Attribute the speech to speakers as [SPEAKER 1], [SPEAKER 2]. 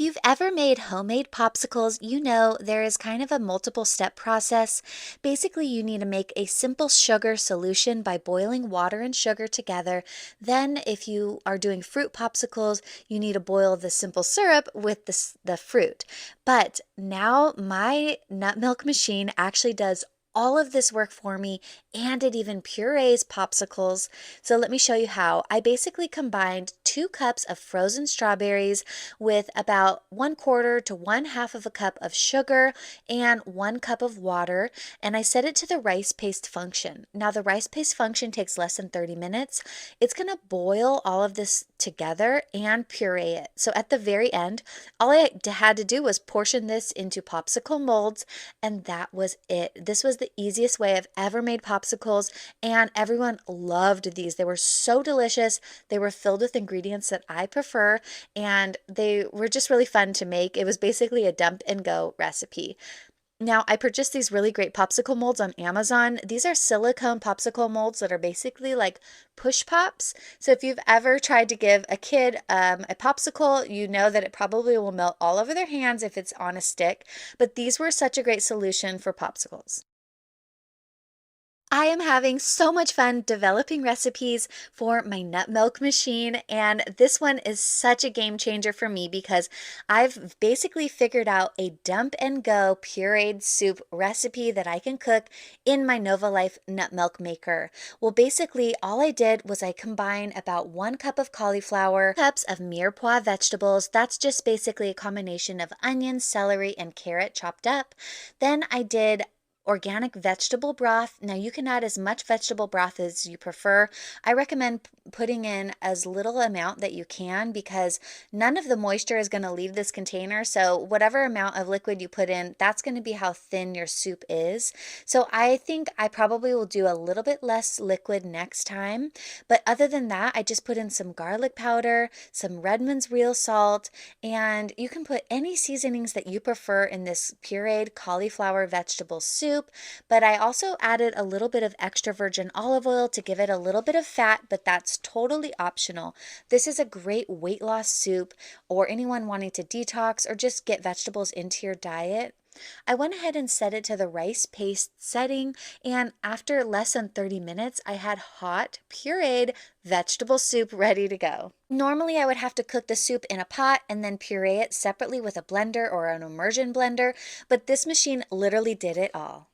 [SPEAKER 1] you've ever made homemade popsicles, you know there is kind of a multiple step process. Basically, you need to make a simple sugar solution by boiling water and sugar together. Then, if you are doing fruit popsicles, you need to boil the simple syrup with the fruit. But now my nut milk machine actually does all of this work for me, and it even purees popsicles. So let me show you how. I basically combined 2 cups of frozen strawberries with about 1/4 to 1/2 of a cup of sugar and 1 cup of water, and I set it to the rice paste function. Now the rice paste function takes less than 30 minutes. It's going to boil all of this together and puree it. So at the very end, all I had to do was portion this into popsicle molds, and that was it. This was the easiest way I've ever made popsicles, and everyone loved these. They were so delicious. They were filled with ingredients that I prefer, and they were just really fun to make. It was basically a dump and go recipe. Now, I purchased these really great popsicle molds on Amazon. These are silicone popsicle molds that are basically like push pops. So if you've ever tried to give a kid a popsicle, you know that it probably will melt all over their hands if it's on a stick. But these were such a great solution for popsicles. I am having so much fun developing recipes for my nut milk machine, and this one is such a game changer for me because I've basically figured out a dump and go pureed soup recipe that I can cook in my Novalife nut milk maker. Well, basically, all I did was I combined about 1 cup of cauliflower, cups of mirepoix vegetables. That's just basically a combination of onion, celery, and carrot chopped up. Then I did organic vegetable broth. Now you can add as much vegetable broth as you prefer. I recommend putting in as little amount that you can because none of the moisture is going to leave this container. So whatever amount of liquid you put in, that's going to be how thin your soup is. So I think I probably will do a little bit less liquid next time. But other than that, I just put in some garlic powder, some Redmond's real salt, and you can put any seasonings that you prefer in this pureed cauliflower vegetable soup. But I also added a little bit of extra virgin olive oil to give it a little bit of fat, but that's totally optional. This is a great weight loss soup or anyone wanting to detox or just get vegetables into your diet. I went ahead and set it to the rice paste setting, and after less than 30 minutes, I had hot, pureed vegetable soup ready to go. Normally, I would have to cook the soup in a pot and then puree it separately with a blender or an immersion blender, but this machine literally did it all.